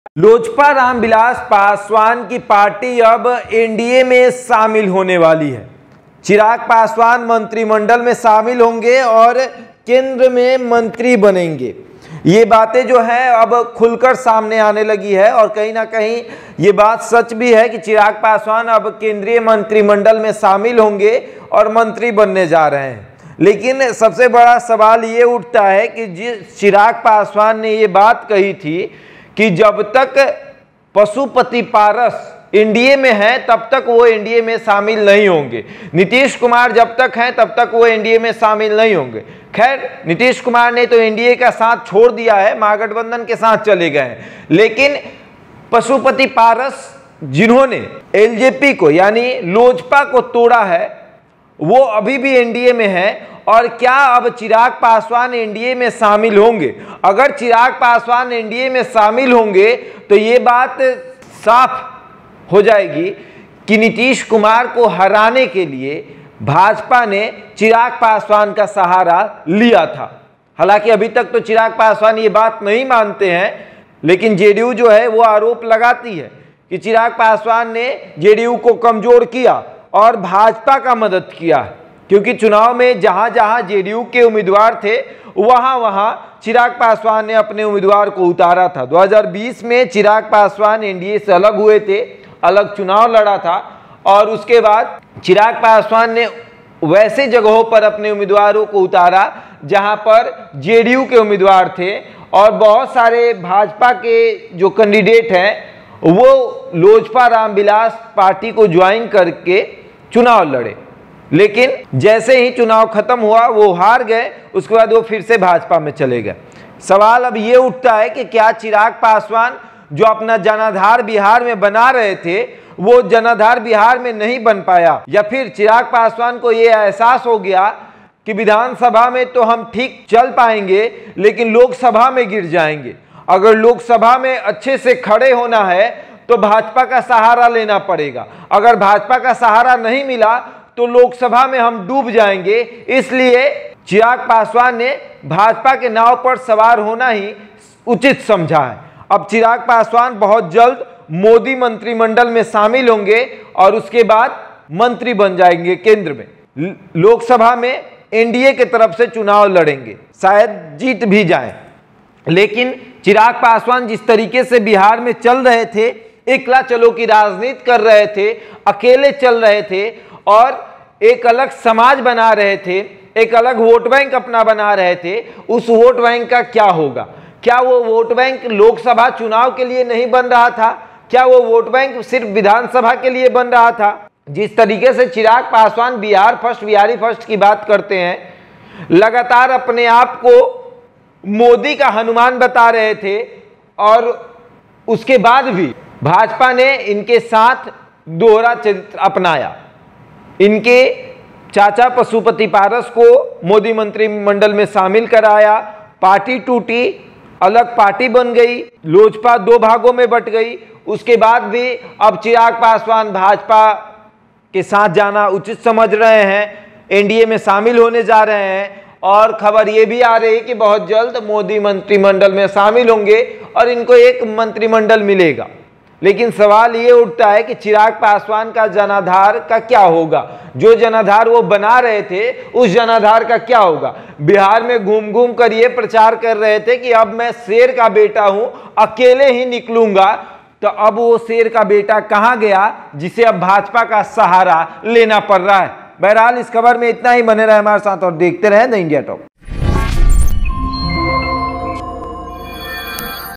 लोजपा रामविलास पासवान की पार्टी अब एनडीए में शामिल होने वाली है। चिराग पासवान मंत्रिमंडल में शामिल होंगे और केंद्र में मंत्री बनेंगे। ये बातें जो है अब खुलकर सामने आने लगी है और कहीं ना कहीं ये बात सच भी है कि चिराग पासवान अब केंद्रीय मंत्रिमंडल में शामिल होंगे और मंत्री बनने जा रहे हैं। लेकिन सबसे बड़ा सवाल ये उठता है कि जिस चिराग पासवान ने ये बात कही थी कि जब तक पशुपति पारस एनडीए में है तब तक वो एनडीए में शामिल नहीं होंगे, नीतीश कुमार जब तक हैं तब तक वो एनडीए में शामिल नहीं होंगे। खैर, नीतीश कुमार ने तो एनडीए का साथ छोड़ दिया है, महागठबंधन के साथ चले गए हैं, लेकिन पशुपति पारस जिन्होंने एलजेपी को यानी लोजपा को तोड़ा है वो अभी भी एनडीए में है। और क्या अब चिराग पासवान एनडीए में शामिल होंगे? अगर चिराग पासवान एनडीए में शामिल होंगे तो ये बात साफ हो जाएगी कि नीतीश कुमार को हराने के लिए भाजपा ने चिराग पासवान का सहारा लिया था। हालांकि अभी तक तो चिराग पासवान ये बात नहीं मानते हैं, लेकिन जेडीयू जो है वो आरोप लगाती है कि चिराग पासवान ने जेडीयू को कमजोर किया और भाजपा का मदद किया, क्योंकि चुनाव में जहां जहां जेडीयू के उम्मीदवार थे वहां वहां चिराग पासवान ने अपने उम्मीदवार को उतारा था। 2020 में चिराग पासवान एनडीए से अलग हुए थे, अलग चुनाव लड़ा था और उसके बाद चिराग पासवान ने वैसे जगहों पर अपने उम्मीदवारों को उतारा जहां पर जेडीयू के उम्मीदवार थे और बहुत सारे भाजपा के जो कैंडिडेट हैं वो लोजपा रामविलास पार्टी को ज्वाइन करके चुनाव लड़े। लेकिन जैसे ही चुनाव खत्म हुआ वो हार गए, उसके बाद वो फिर से भाजपा में चले गए। सवाल अब ये उठता है कि क्या चिराग पासवान जो अपना जनाधार बिहार में बना रहे थे वो जनाधार बिहार में नहीं बन पाया, या फिर चिराग पासवान को ये एहसास हो गया कि विधानसभा में तो हम ठीक चल पाएंगे लेकिन लोकसभा में गिर जाएंगे। अगर लोकसभा में अच्छे से खड़े होना है तो भाजपा का सहारा लेना पड़ेगा, अगर भाजपा का सहारा नहीं मिला तो लोकसभा में हम डूब जाएंगे। इसलिए चिराग पासवान ने भाजपा के नाव पर सवार होना ही उचित समझा है। अब चिराग पासवान बहुत जल्द मोदी मंत्रिमंडल में शामिल होंगे और उसके बाद मंत्री बन जाएंगे, केंद्र में लोकसभा में एनडीए के तरफ से चुनाव लड़ेंगे, शायद जीत भी जाएं। लेकिन चिराग पासवान जिस तरीके से बिहार में चल रहे थे, एकला चलो की राजनीति कर रहे थे, अकेले चल रहे थे और एक अलग समाज बना रहे थे, एक अलग वोट बैंक अपना बना रहे थे, उस वोट बैंक का क्या होगा? क्या वो वोट बैंक लोकसभा चुनाव के लिए नहीं बन रहा था? क्या वो वोट बैंक सिर्फ विधानसभा के लिए बन रहा था? जिस तरीके से चिराग पासवान बिहार फर्स्ट, बिहारी फर्स्ट की बात करते हैं, लगातार अपने आप को मोदी का हनुमान बता रहे थे और उसके बाद भी भाजपा ने इनके साथ दोहरा चरित्र अपनाया। इनके चाचा पशुपति पारस को मोदी मंत्रिमंडल में शामिल कराया, पार्टी टूटी, अलग पार्टी बन गई, लोजपा दो भागों में बट गई। उसके बाद भी अब चिराग पासवान भाजपा के साथ जाना उचित समझ रहे हैं, एनडीए में शामिल होने जा रहे हैं और खबर ये भी आ रही है कि बहुत जल्द मोदी मंत्रिमंडल में शामिल होंगे और इनको एक मंत्रिमंडल मिलेगा। लेकिन सवाल ये उठता है कि चिराग पासवान का जनाधार का क्या होगा? जो जनाधार वो बना रहे थे उस जनाधार का क्या होगा? बिहार में घूम घूम कर ये प्रचार कर रहे थे कि अब मैं शेर का बेटा हूं, अकेले ही निकलूंगा। तो अब वो शेर का बेटा कहां गया जिसे अब भाजपा का सहारा लेना पड़ रहा है? बहरहाल इस खबर में इतना ही, बने रहे हमारे साथ और देखते रहे द इंडिया टॉक।